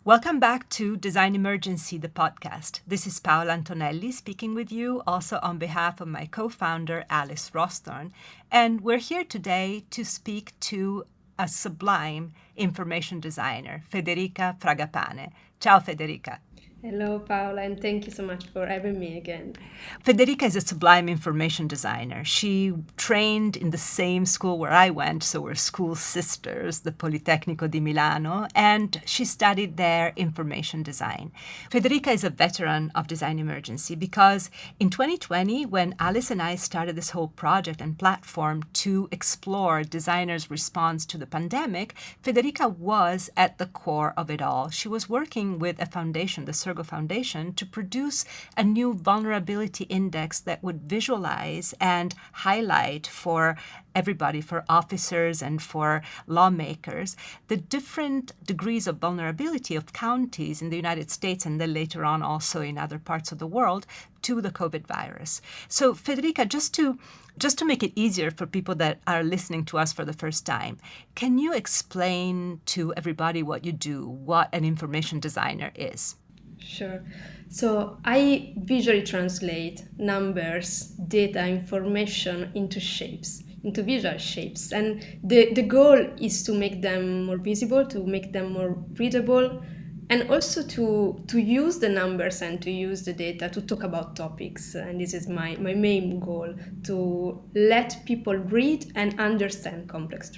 Welcome back to Design Emergency, the podcast. This is Paola Antonelli speaking with you, also on behalf of my co-founder, Alice Rosthorn. And we're here today to speak to a sublime information designer, Federica Fragapane. Ciao, Federica. Hello, Paola, and thank you so much for having me again. Federica is a sublime information designer. She trained in the same school where I went, so we're school sisters, the Politecnico di Milano, and she studied there information design. Federica is a veteran of Design Emergency because in 2020, when Alice and I started this whole project and platform to explore designers' response to the pandemic, Federica was at the core of it all. She was working with a foundation, the Foundation, to produce a new vulnerability index that would visualize and highlight for everybody, for officers and for lawmakers, the different degrees of vulnerability of counties in the United States and then later on also in other parts of the world to the COVID virus. So Federica, just to make it easier for people that are listening to us for the first time, can you explain to everybody what you do, what an information designer is? Sure. So I visually translate numbers, data, information into shapes, into visual shapes. And the goal is to make them more visible, to make them more readable, and also to use the numbers and to use the data to talk about topics. And this is my main goal, to let people read and understand complex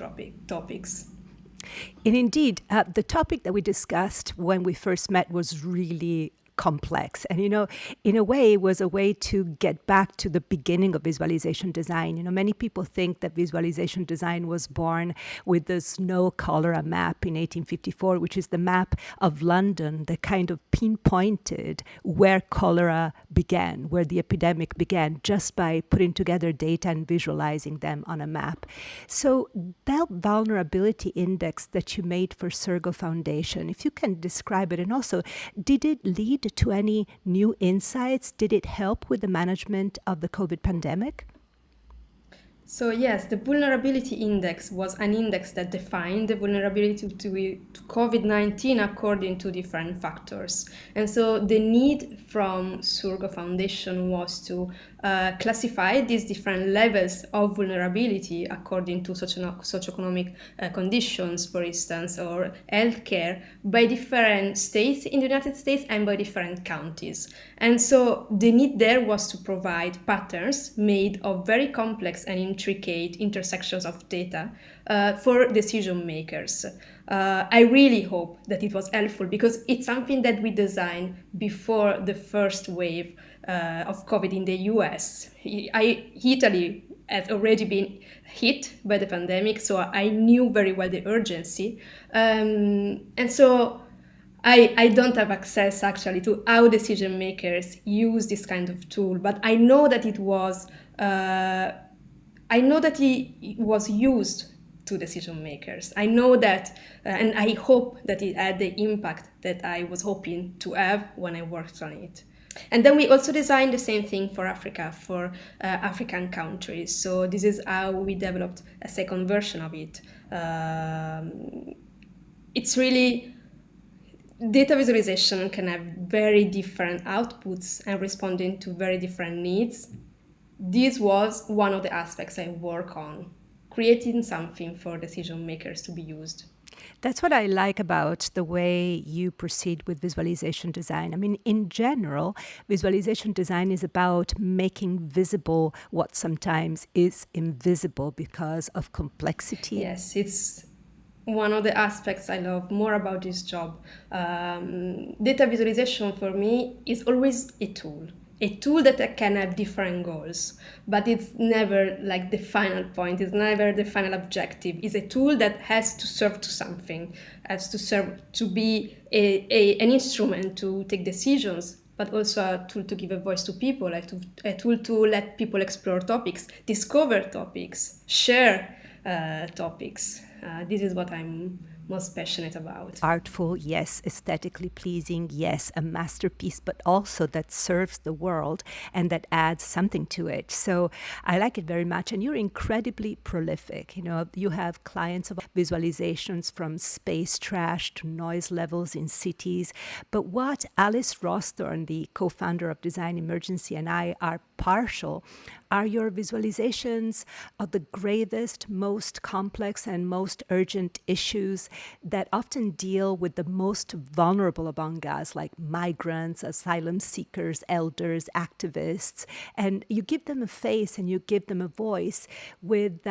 topics. And indeed, the topic that we discussed when we first met was really complex. And, in a way, it was a way to get back to the beginning of visualization design. Many people think that visualization design was born with the snow cholera map in 1854, which is the map of London that kind of pinpointed where cholera began, where the epidemic began, just by putting together data and visualizing them on a map. So that vulnerability index that you made for Sergo Foundation, if you can describe it, and also, did it lead to any new insights? Did it help with the management of the COVID pandemic? So yes, the vulnerability index was an index that defined the vulnerability to COVID-19 according to different factors. And so the need from Surgo Foundation was to classify these different levels of vulnerability according to socioeconomic conditions, for instance, or healthcare by different states in the United States and by different counties. And so the need there was to provide patterns made of very complex and intricate intersections of data for decision makers. I really hope that it was helpful because it's something that we designed before the first wave of COVID in the US. Italy has already been hit by the pandemic, so I knew very well the urgency. And so I don't have access actually to how decision makers use this kind of tool, but I know that it was used to decision makers. I know that, and I hope that it had the impact that I was hoping to have when I worked on it. And then we also designed the same thing for Africa, for African countries. So this is how we developed a second version of it. It's really, data visualization can have very different outputs and responding to very different needs. This was one of the aspects I work on, creating something for decision makers to be used. That's what I like about the way you proceed with visualization design. I mean, in general, visualization design is about making visible what sometimes is invisible because of complexity. Yes, it's one of the aspects I love more about this job. Data visualization for me is always a tool that can have different goals, but it's never like the final point, it's never the final objective. It's a tool that has to serve to something, has to serve to be an instrument to take decisions, but also a tool to give a voice to people, like a tool to let people explore topics, discover topics, share topics. This is what I'm most passionate about. Artful, yes. Aesthetically pleasing, yes. A masterpiece, but also that serves the world and that adds something to it. So I like it very much. And you're incredibly prolific. You know, you have clients of visualizations from space trash to noise levels in cities. But what Alice Rosthorn, the co-founder of Design Emergency, and I are partial are your visualizations of the gravest, most complex, and most urgent issues that often deal with the most vulnerable among us, like migrants, asylum seekers, elders, activists. And you give them a face and you give them a voice with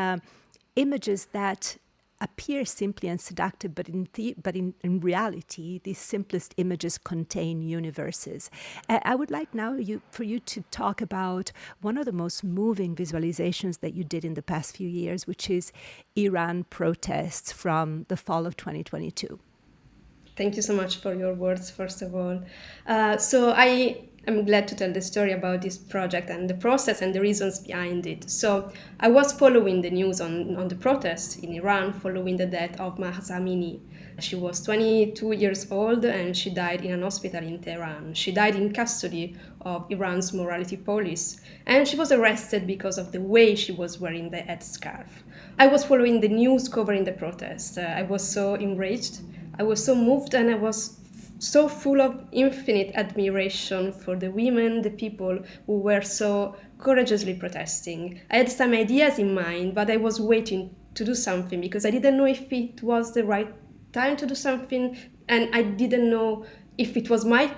images that appear simply and seductive, but in reality, these simplest images contain universes. I would like now for you to talk about one of the most moving visualizations that you did in the past few years, which is Iran protests from the fall of 2022. Thank you so much for your words, first of all. I'm glad to tell the story about this project and the process and the reasons behind it. So I was following the news on the protests in Iran following the death of Mahsa Amini. She was 22 years old and she died in an hospital in Tehran. She died in custody of Iran's morality police, and she was arrested because of the way she was wearing the headscarf. I was following the news covering the protests. I was so enraged, I was so moved, and I was so full of infinite admiration for the women, the people who were so courageously protesting. I had some ideas in mind, but I was waiting to do something because I didn't know if it was the right time to do something, and I didn't know if it was my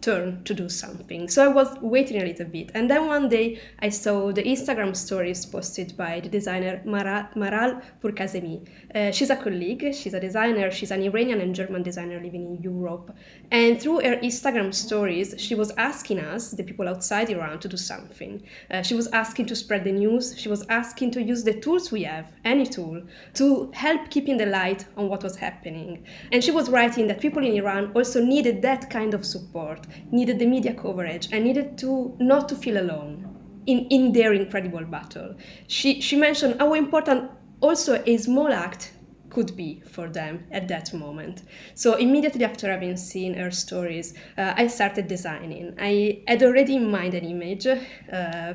turn to do something. So I was waiting a little bit. And then one day I saw the Instagram stories posted by the designer Maral Pourkazemi. She's a colleague, she's a designer, she's an Iranian and German designer living in Europe. And through her Instagram stories, she was asking us, the people outside Iran, to do something. She was asking to spread the news. She was asking to use the tools we have, any tool, to help keeping the light on what was happening. And she was writing that people in Iran also needed that kind of support, needed the media coverage, and needed to not to feel alone in their incredible battle. She mentioned how important also a small act could be for them at that moment. So immediately after having seen her stories, I started designing. I had already in mind an image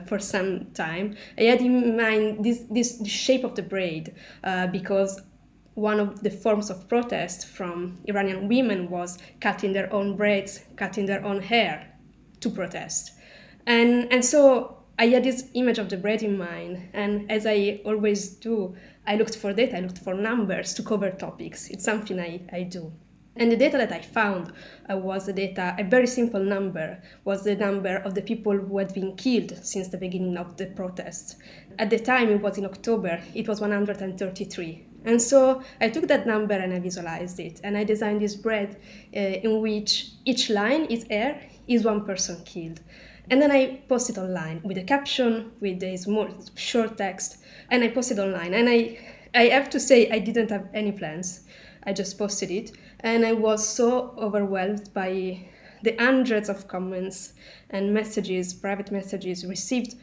for some time. I had in mind this shape of the braid because one of the forms of protest from Iranian women was cutting their own braids, cutting their own hair to protest. And so I had this image of the braid in mind, and as I always do, I looked for data, I looked for numbers to cover topics. It's something I do. And the data that I found was the data, a very simple number, was the number of the people who had been killed since the beginning of the protests. At the time, it was in October, it was 133. And so I took that number and I visualized it. And I designed this braid in which each line is air, is one person killed. And then I posted online with a caption, with this more short text, and I posted online. And I have to say, I didn't have any plans. I just posted it. And I was so overwhelmed by the hundreds of comments and messages, private messages received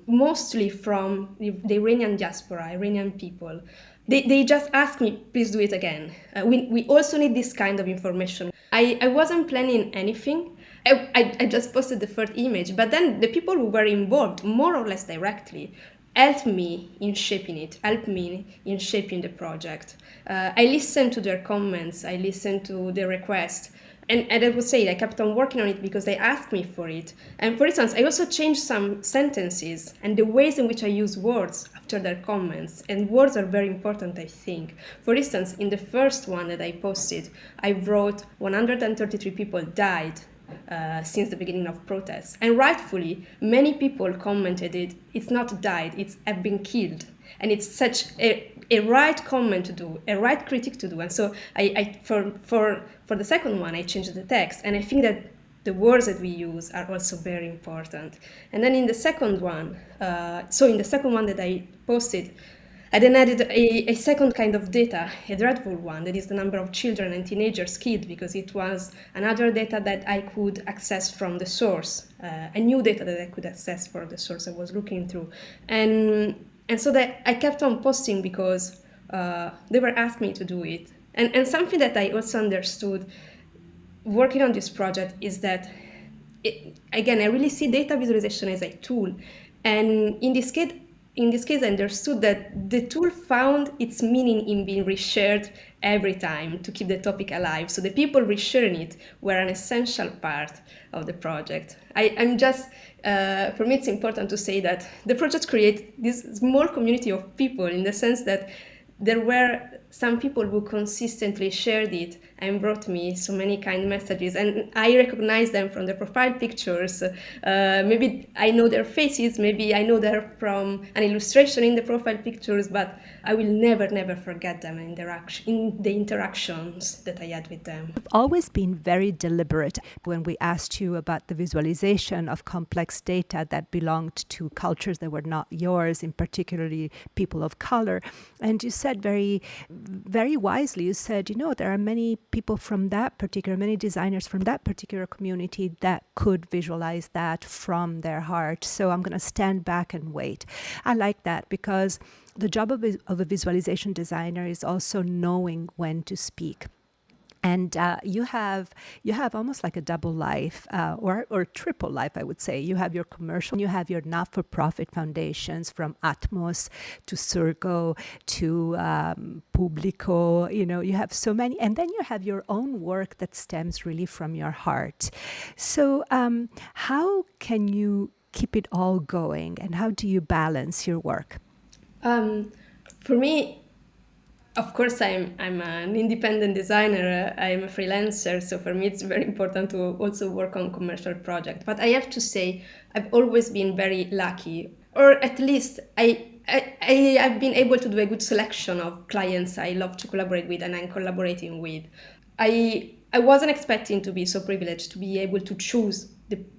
mostly from the Iranian diaspora, Iranian people. They just asked me, please do it again. We also need this kind of information. I wasn't planning anything. I just posted the first image, but then the people who were involved, more or less directly, helped me in shaping it, helped me in shaping the project. I listened to their comments, I listened to their requests, and I would say I kept on working on it because they asked me for it. And for instance, I also changed some sentences and the ways in which I use words after their comments. And words are very important, I think. For instance, in the first one that I posted, I wrote 133 people died since the beginning of protests. And rightfully, many people commented it's not died, it's have been killed. And it's such a right comment to do, a right critique to do. And so for the second one, I changed the text. And I think that the words that we use are also very important. And then in the second one, that I posted, I then added a second kind of data, a dreadful one, that is the number of children and teenagers killed, because it was another data that I could access from the source, a new data that I could access from the source I was looking through. And so that I kept on posting because they were asking me to do it. And something that I also understood working on this project is that, again, I really see data visualization as a tool. And in this case, I understood that the tool found its meaning in being reshared every time to keep the topic alive. So the people resharing it were an essential part of the project. For me, it's important to say that the project creates this small community of people, in the sense that there were some people who consistently shared it and brought me so many kind messages, and I recognize them from their profile pictures. Maybe I know their faces, maybe I know them from an illustration in the profile pictures, but I will never forget them in the interactions that I had with them. You've always been very deliberate when we asked you about the visualization of complex data that belonged to cultures that were not yours, in particularly people of color. And you said very wisely, you said, there are many people from that particular, many designers from that particular community that could visualize that from their heart. So I'm going to stand back and wait. I like that, because the job of a visualization designer is also knowing when to speak. And you have almost like a double life, or triple life, I would say. You have your commercial, you have your not-for-profit foundations, from Atmos to Surgo to Publico. You have so many, and then you have your own work that stems really from your heart. So how can you keep it all going, and how do you balance your work? For me, of course, I'm an independent designer. I'm a freelancer, so for me it's very important to also work on commercial projects. But I have to say, I've always been very lucky, or at least I've been able to do a good selection of clients I love to collaborate with and I'm collaborating with. I wasn't expecting to be so privileged to be able to choose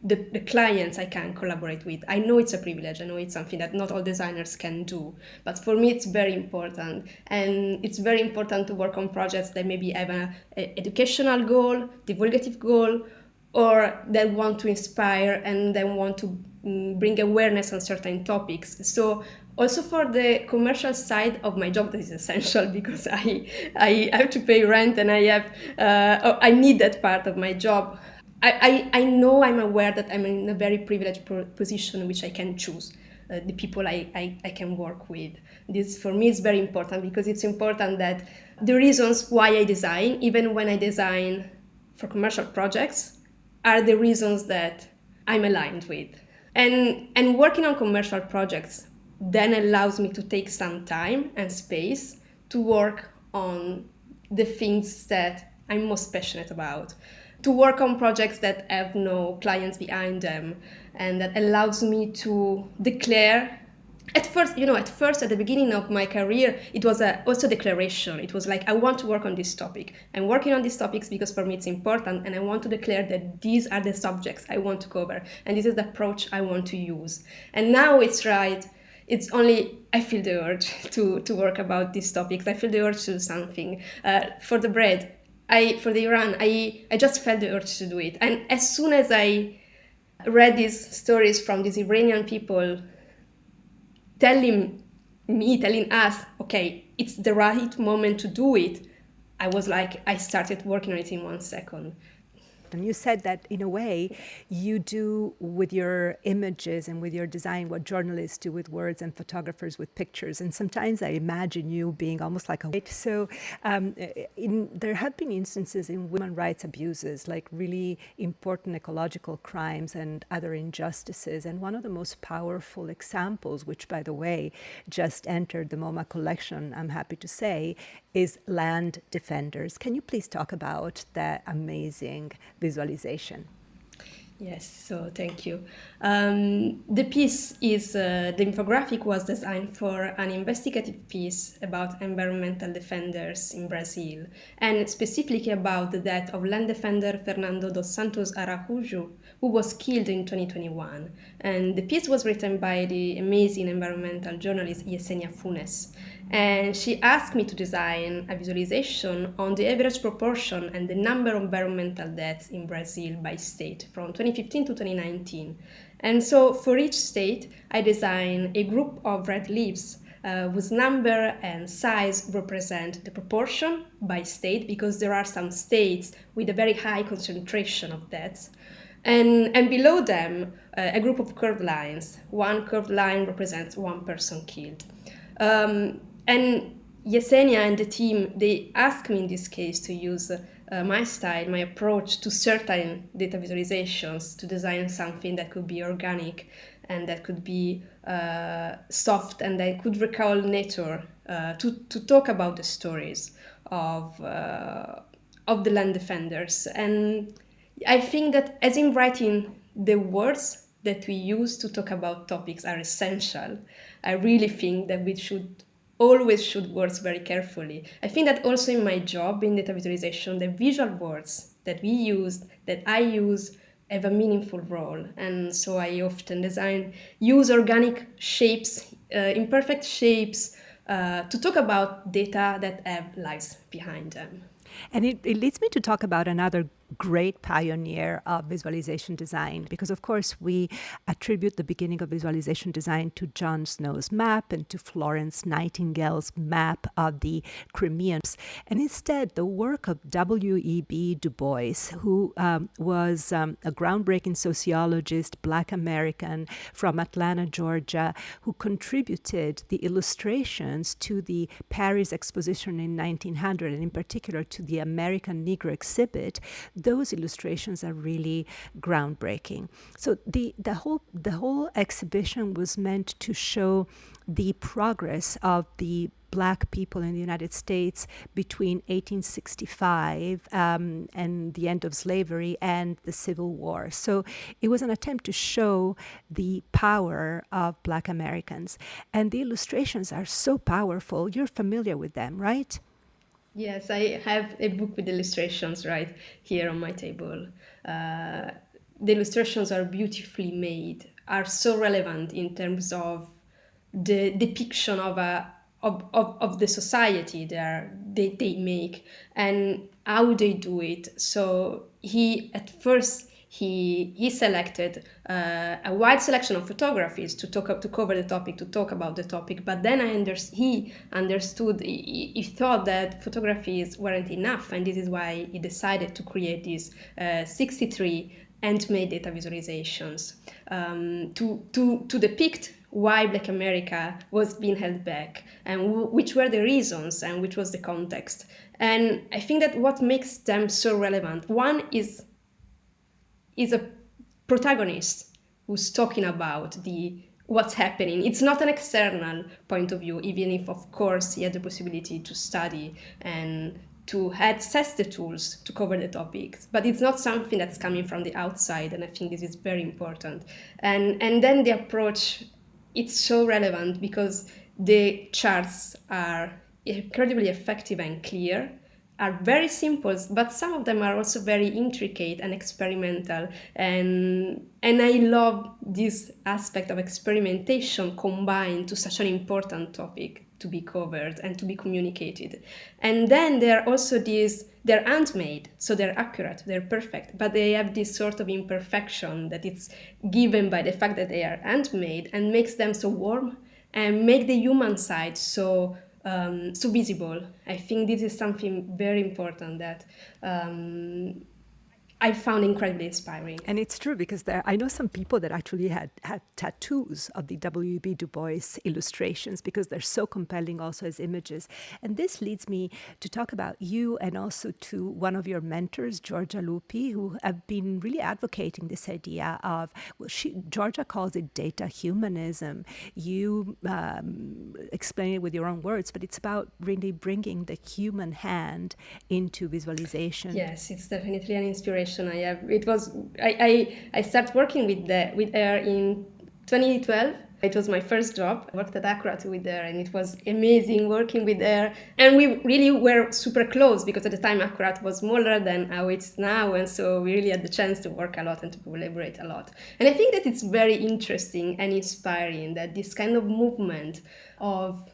the clients I can collaborate with. I know it's a privilege. I know it's something that not all designers can do. But for me, it's very important. And it's very important to work on projects that maybe have an educational goal, divulgative goal, or that want to inspire and then want to bring awareness on certain topics. So also for the commercial side of my job, that is essential, because I have to pay rent and I need that part of my job. I know, I'm aware that I'm in a very privileged position in which I can choose the people I can work with. This for me is very important, because it's important that the reasons why I design, even when I design for commercial projects, are the reasons that I'm aligned with. And working on commercial projects then allows me to take some time and space to work on the things that I'm most passionate about, to work on projects that have no clients behind them, and that allows me to declare. At first, at the beginning of my career, it was also declaration. It was like, I want to work on this topic. I'm working on these topics because for me it's important, and I want to declare that these are the subjects I want to cover, and this is the approach I want to use. And now it's right. It's only I feel the urge to work about these topics. I feel the urge to do something. For the bread, for the Iran, I just felt the urge to do it. And as soon as I read these stories from these Iranian people telling us, okay, it's the right moment to do it, I was like, I started working on it in 1 second. And you said that, in a way, you do with your images and with your design what journalists do with words and photographers with pictures. And sometimes I imagine you being almost like a... So there have been instances in women's rights abuses, like really important ecological crimes and other injustices. And one of the most powerful examples, which, by the way, just entered the MoMA collection, I'm happy to say, is Land Defenders. Can you please talk about that amazing visualization? Yes, so thank you. The piece is, the infographic was designed for an investigative piece about environmental defenders in Brazil, and specifically about the death of land defender Fernando dos Santos Araújo, who was killed in 2021. And the piece was written by the amazing environmental journalist Yesenia Funes. And she asked me to design a visualization on the average proportion and the number of environmental deaths in Brazil by state from 2015 to 2019. And so for each state, I designed a group of red leaves whose number and size represent the proportion by state, because there are some states with a very high concentration of deaths. And below them, a group of curved lines. One curved line represents one person killed. And Yesenia and the team, they asked me in this case to use my style, my approach to certain data visualizations, to design something that could be organic and that could be soft and that could recall nature, to talk about the stories of the land defenders. And I think that, as in writing, the words that we use to talk about topics are essential. I really think that we should always choose words very carefully. I think that also in my job in data visualization, the visual words that I use, have a meaningful role. And so I often use organic shapes, imperfect shapes, to talk about data that have lives behind them. And it leads me to talk about another great pioneer of visualization design, because of course we attribute the beginning of visualization design to John Snow's map and to Florence Nightingale's map of the Crimean. And instead, the work of W.E.B. Du Bois, who was a groundbreaking sociologist, Black American from Atlanta, Georgia, who contributed the illustrations to the Paris Exposition in 1900, and in particular to the American Negro exhibit. Those illustrations are really groundbreaking. So the whole exhibition was meant to show the progress of the Black people in the United States between 1865 and the end of slavery and the Civil War. So it was an attempt to show the power of Black Americans. And the illustrations are so powerful. You're familiar with them, right? Yes, I have a book with illustrations right here on my table. The illustrations are beautifully made, are so relevant in terms of the depiction of the society they make and how they do it. So at first he selected a wide selection of photographies to cover the topic, to talk about the topic. But then he understood, he thought that photographies weren't enough, and this is why he decided to create these 63 handmade data visualizations to depict why Black America was being held back and which were the reasons and which was the context. And I think that what makes them so relevant, one is a protagonist who's talking about what's happening. It's not an external point of view, even if, of course, he had the possibility to study and to access the tools to cover the topics. But it's not something that's coming from the outside, and I think this is very important. And then the approach, it's so relevant because the charts are incredibly effective and clear, are very simple, but some of them are also very intricate and experimental. And I love this aspect of experimentation combined to such an important topic to be covered and to be communicated. And then they're handmade, so they're accurate, they're perfect, but they have this sort of imperfection that it's given by the fact that they are handmade and makes them so warm and make the human side so visible. I think this is something very important that I found incredibly inspiring. And it's true because I know some people that actually had tattoos of the W.E.B. Du Bois illustrations because they're so compelling also as images. And this leads me to talk about you and also to one of your mentors, Georgia Lupi, who have been really advocating this idea of, Georgia calls it data humanism. You explain it with your own words, but it's about really bringing the human hand into visualization. Yes, it's definitely an inspiration. I started working with her in 2012. It was my first job. I worked at Accurate with her, and it was amazing working with her. And we really were super close because at the time Accurate was smaller than how it's now, and so we really had the chance to work a lot and to collaborate a lot. And I think that it's very interesting and inspiring that this kind of movement of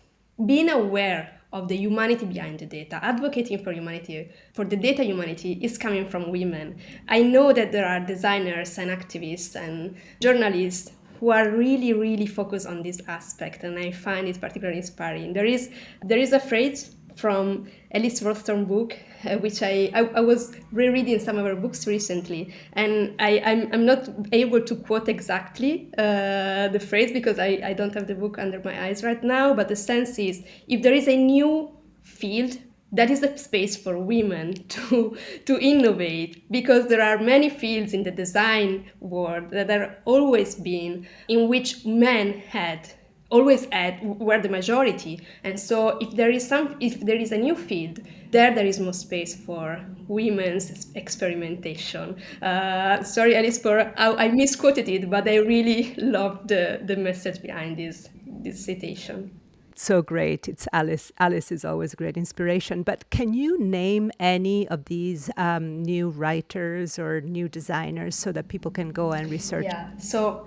being aware of the humanity behind the data, advocating for humanity, for the data humanity, is coming from women. I know that there are designers and activists and journalists who are really, really focused on this aspect, and I find it particularly inspiring. There is a phrase from Alice Rothstone book, which I was rereading some of her books recently, and I'm not able to quote exactly the phrase because I don't have the book under my eyes right now, but the sense is, if there is a new field, that is the space for women to innovate, because there are many fields in the design world that are always been in which men had always had were the majority. And so if there is a new field, there is more space for women's experimentation. Sorry, Alice, for how I misquoted it, but I really loved the message behind this citation. So great. It's Alice. Alice is always a great inspiration. But can you name any of these new writers or new designers so that people can go and research? Yeah. So,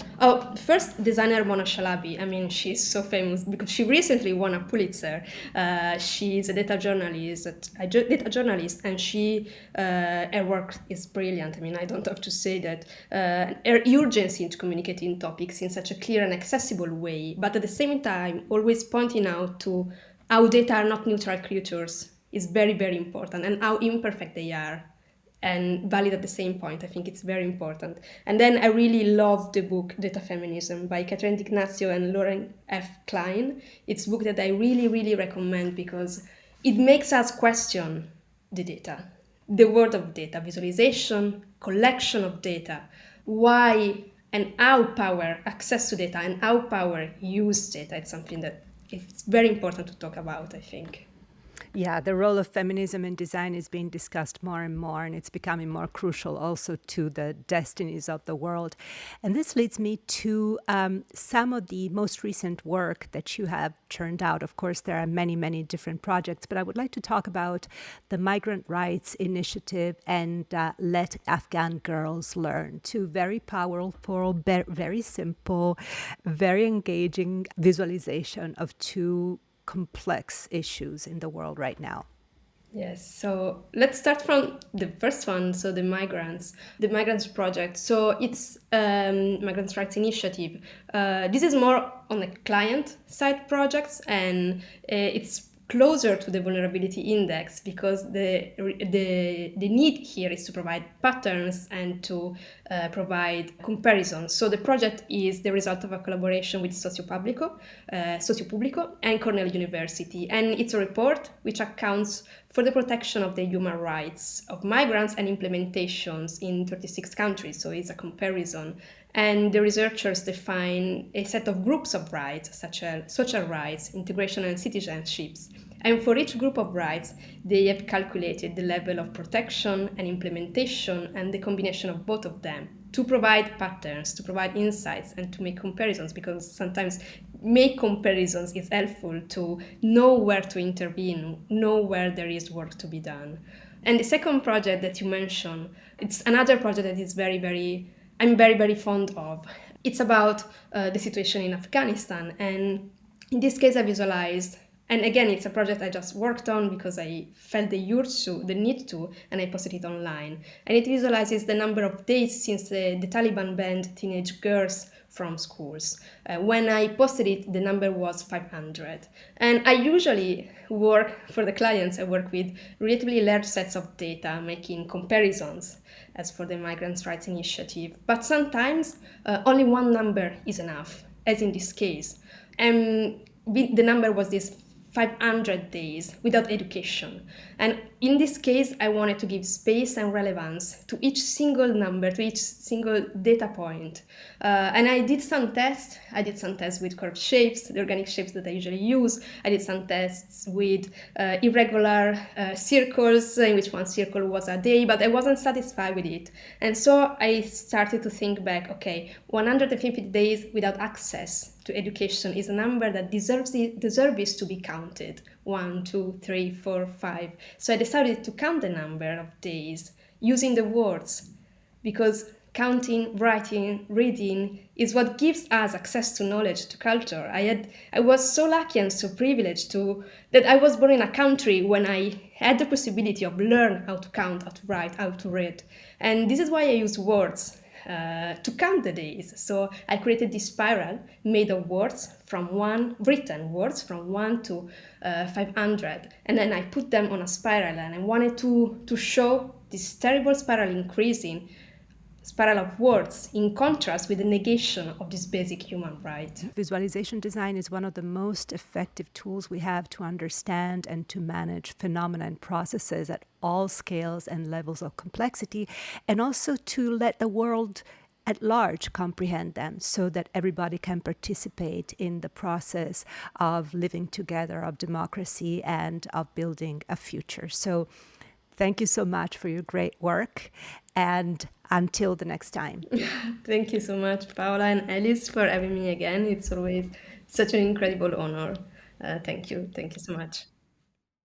first designer Mona Shalabi. I mean, she's so famous because she recently won a Pulitzer. She's a data journalist, and her work is brilliant. I mean, I don't have to say that. Her urgency into communicating topics in such a clear and accessible way, but at the same time, always pointing out to how data are not neutral creatures is very, very important, and how imperfect they are and valid at the same point. I think it's very important. And then I really love the book Data Feminism by Catherine D'Ignazio and Lauren F. Klein. It's a book that I really, really recommend because it makes us question the data, the world of data, visualization, collection of data, why and how power access to data and how power use data. It's something that it's very important to talk about, I think. Yeah, the role of feminism in design is being discussed more and more, and it's becoming more crucial also to the destinies of the world. And this leads me to some of the most recent work that you have churned out. Of course, there are many, many different projects, but I would like to talk about the Migrant Rights Initiative and Let Afghan Girls Learn, two very powerful, very simple, very engaging visualization of two complex issues in the world right now. Yes, so let's start from the first one, so the Migrants Project. So it's Migrants' Rights Initiative. This is more on the client side projects, and it's closer to the vulnerability index because the need here is to provide patterns and to provide comparisons. So the project is the result of a collaboration with Sociopubblico and Cornell University, and it's a report which accounts for the protection of the human rights of migrants and implementations in 36 countries. So it's a comparison. And the researchers define a set of groups of rights, such as social rights, integration and citizenships. And for each group of rights, they have calculated the level of protection and implementation and the combination of both of them to provide patterns, to provide insights, and to make comparisons, because sometimes make comparisons is helpful to know where to intervene, know where there is work to be done. And the second project that you mentioned, it's another project that is I'm very, very fond of. It's about the situation in Afghanistan. And in this case, I visualized, and again, it's a project I just worked on because I felt the need to, and I posted it online. And it visualizes the number of days since the Taliban banned teenage girls from schools. When I posted it, the number was 500. And I usually work for the clients, I work with relatively large sets of data, making comparisons as for the Migrants' Rights Initiative. But sometimes only one number is enough, as in this case. And the number was this 500 days without education. And in this case, I wanted to give space and relevance to each single number, to each single data point. And I did some tests. I did some tests with curved shapes, the organic shapes that I usually use. I did some tests with irregular circles, in which one circle was a day, but I wasn't satisfied with it. And so I started to think back, okay, 150 days without access to education is a number that deserves to be counted. 1, 2, 3, 4, 5. So I decided to count the number of days using the words, because counting, writing, reading is what gives us access to knowledge, to culture. I was so lucky and so privileged that I was born in a country when I had the possibility of learn how to count, how to write, how to read. And this is why I use words. to count the days. So I created this spiral made of words from written words from 1 to 500. And then I put them on a spiral, and I wanted to show this terrible spiral increasing, spiral of words, in contrast with the negation of this basic human right. Visualization design is one of the most effective tools we have to understand and to manage phenomena and processes at all scales and levels of complexity, and also to let the world at large comprehend them so that everybody can participate in the process of living together, of democracy, and of building a future. So thank you so much for your great work, and until the next time. Thank you so much, Paola and Alice, for having me again. It's always such an incredible honor. Thank you. Thank you so much.